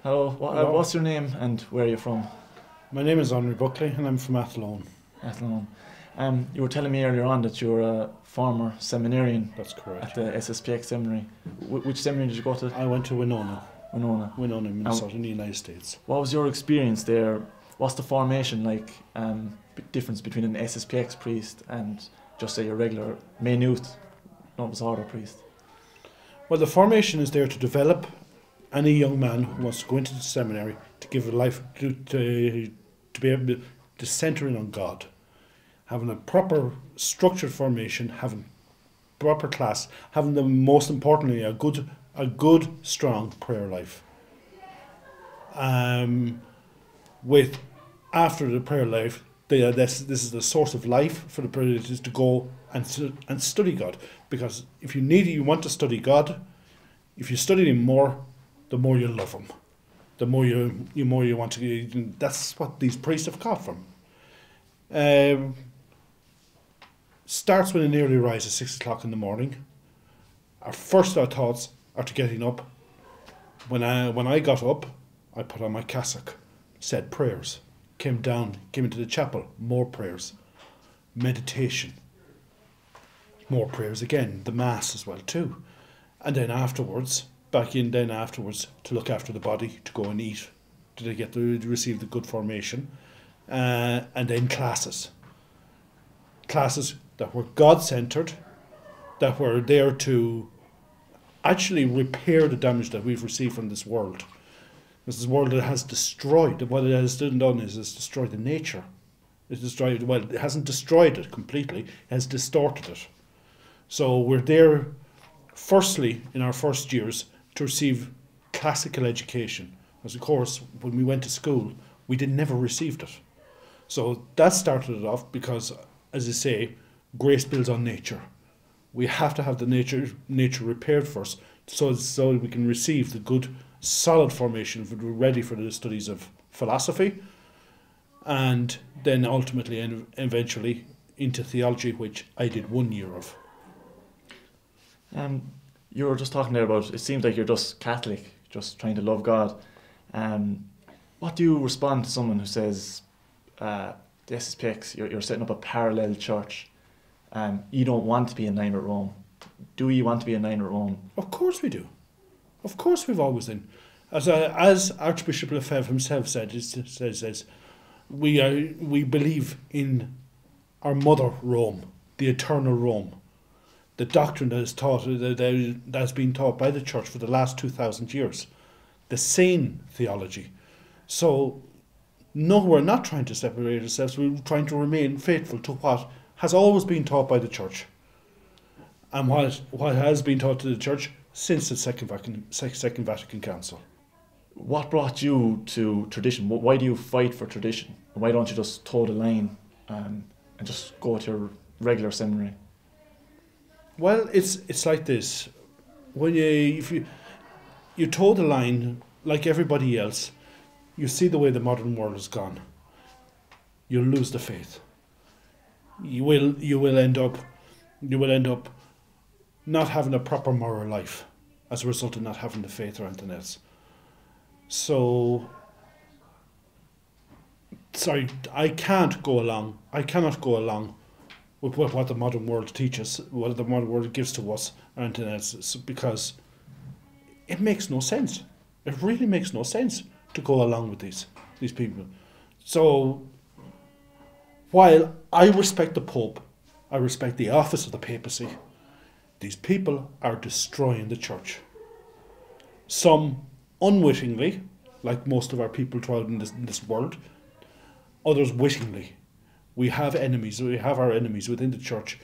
Hello, Hello. what's your name and where are you from? My name is Anraoi Buckley and I'm from Athlone. Athlone. You were telling me earlier on that you were a former seminarian That's correct. at the SSPX Seminary. Which seminary did you go to? I went to Winona, Winona. Minnesota, in the United States. What was your experience there? What's the formation like? Difference between an SSPX priest and just say your regular Maynooth Novus Ordo priest? Well, the formation is there to develop any young man who wants to go into the seminary to give a life to be able to centre in on God, having a proper structured formation, having proper class, having the most importantly a good strong prayer life. With after the prayer life, this is the source of life for the prayer is to go and study God, because if you want to study God, if you study Him more, the more you love Him, the more you want to. That's what these priests have got from. Starts with an early rise at 6 o'clock in the morning. Our thoughts are to getting up. When I got up, I put on my cassock, said prayers, came into the chapel, more prayers, meditation, more prayers again, the mass as well too, and then afterwards to look after the body, to go and eat, to receive the good formation, and then classes that were God-centered, that were there to actually repair the damage that we've received from this world. This world that has destroyed, what it has done is it's destroyed the nature. It hasn't destroyed it completely, it has distorted it. So we're there, firstly, in our first years, to receive classical education. Because of course, when we went to school, we never received it. So that started it off because, as I say, grace builds on nature. We have to have the nature repaired first, so we can receive the good, solid formation, we're ready for the studies of philosophy, and then ultimately and eventually into theology, which I did 1 year of. You were just talking there about, it seems like you're just Catholic, just trying to love God. What do you respond to someone who says, the SSPX, you're setting up a parallel church, you don't want to be in line with Rome? Do you want to be in line with Rome? Of course we do. Of course we've always been. As Archbishop Lefebvre himself says, we believe in our mother Rome, the eternal Rome, the doctrine that is taught, that has been taught by the Church for the last 2,000 years, the sane theology. So, no, we're not trying to separate ourselves. We're trying to remain faithful to what has always been taught by the Church, and what has been taught to the Church since the Second Vatican Council. What brought you to tradition? Why do you fight for tradition? Why don't you just toe the line and just go to your regular seminary? Well, it's like this. If you toe the line like everybody else, you see the way the modern world has gone. You'll lose the faith. You will end up not having a proper moral life as a result of not having the faith or anything else. So, sorry, I cannot go along with what the modern world teaches, what the modern world gives to us, or anything else, because it makes no sense. It really makes no sense to go along with these people. So, while I respect the Pope, I respect the office of the papacy, these people are destroying the Church. Some unwittingly, like most of our people throughout in this world, others wittingly. We have enemies, we have our enemies within the Church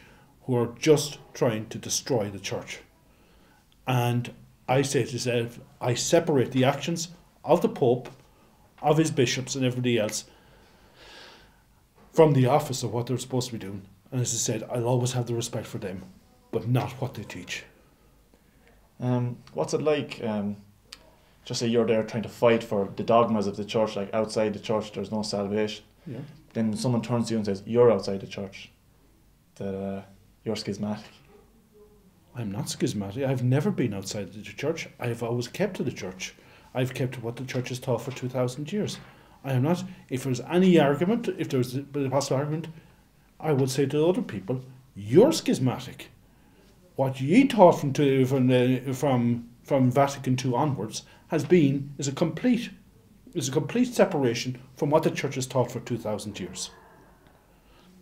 who are just trying to destroy the Church. And I say to myself, I separate the actions of the Pope, of his bishops and everybody else from the office of what they're supposed to be doing. And as I said, I'll always have the respect for them, but not what they teach. What's it like, just say you're there trying to fight for the dogmas of the Church, like outside the Church there's no salvation. Yeah. Then someone turns to you and says, you're outside the Church, that you're schismatic. I'm not schismatic. I've never been outside the Church. I've always kept to the Church. I've kept what the church has taught for 2,000 years. I am not, if there's any argument, if there's a possible argument, I would say to other people, you're schismatic. What ye taught from Vatican II onwards is a complete separation from what the church has taught for 2,000 years.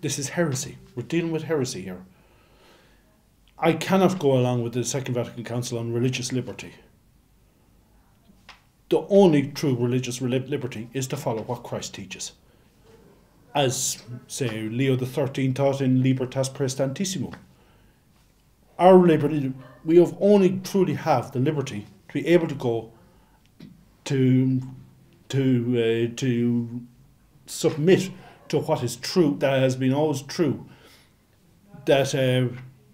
This is heresy. We're dealing with heresy here. I cannot go along with the Second Vatican Council on religious liberty. The only true religious liberty is to follow what Christ teaches. As, say, Leo XIII taught in Libertas Praestantissimum. Our liberty, we have only truly have the liberty to be able to go to submit to what is true, that has been always true. That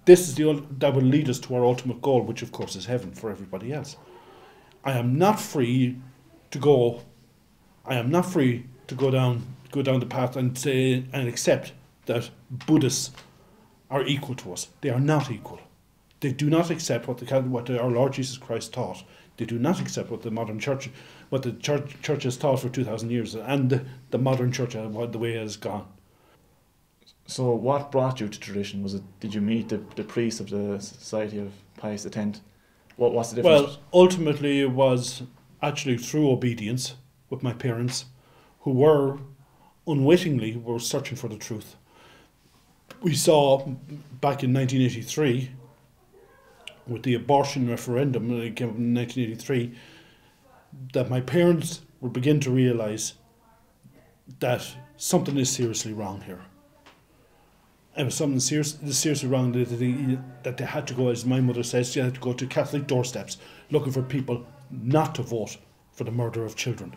this is that will lead us to our ultimate goal, which of course is heaven for everybody else. I am not free to go. I am not free to go down the path and say and accept that Buddhists are equal to us. They are not equal. They do not accept what our Lord Jesus Christ taught. They do not accept what the modern church, what the church has taught for 2,000 years, and the modern church, the way it has gone. So, what brought you to tradition? Did you meet the priest of the Society of Pius X? What's the difference? Well, ultimately, it was actually through obedience with my parents, who were unwittingly searching for the truth. We saw back in 1983, with the abortion referendum that came in 1983, that my parents were beginning to realise that something is seriously wrong here. It was something seriously wrong that they had to go, as my mother says, they had to go to Catholic doorsteps looking for people not to vote for the murder of children.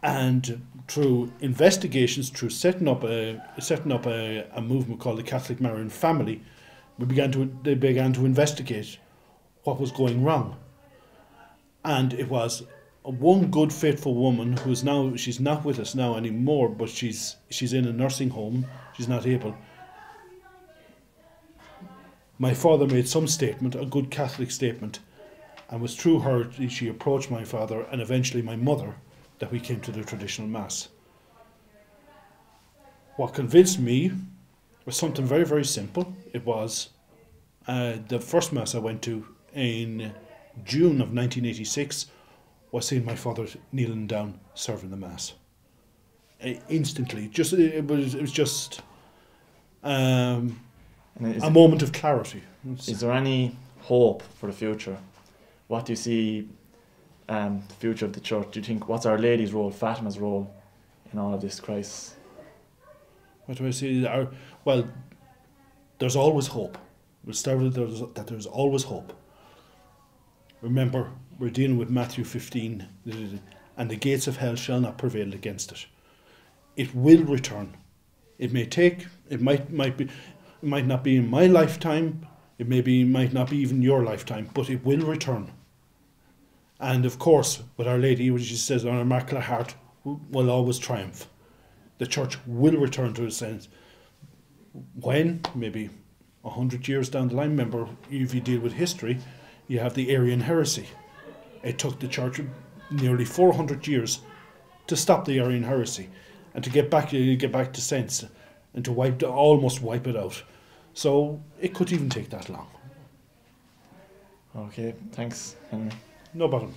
And through investigations, through setting up a movement called the Catholic Marian Family, they began to investigate what was going wrong. And it was one good faithful woman she's not with us now anymore, but she's in a nursing home. She's not able. My father made some statement, a good Catholic statement, and it was through her she approached my father and eventually my mother that we came to the traditional Mass. What convinced me was something very, very simple. It was the first Mass I went to in June of 1986 was seeing my father kneeling down serving the Mass. Instantly, it was just a moment of clarity. Is there any hope for the future? What do you see the future of the church? Do you think, what's Our Lady's role, Fatima's role in all of this crisis? What do I see? Well, there's always hope. We'll start with that there's always hope. Remember, we're dealing with Matthew 15, and the gates of hell shall not prevail against it. It will return. It might not be in my lifetime, might not be even your lifetime, but it will return. And of course, with Our Lady, which she says on her Immaculate Heart, will always triumph. The church will return to its sense. When? Maybe 100 years down the line. Remember, if you deal with history, you have the Arian heresy. It took the church nearly 400 years to stop the Arian heresy and to get back to sense and to almost wipe it out. So it could even take that long. Okay, thanks, Henry. No bother.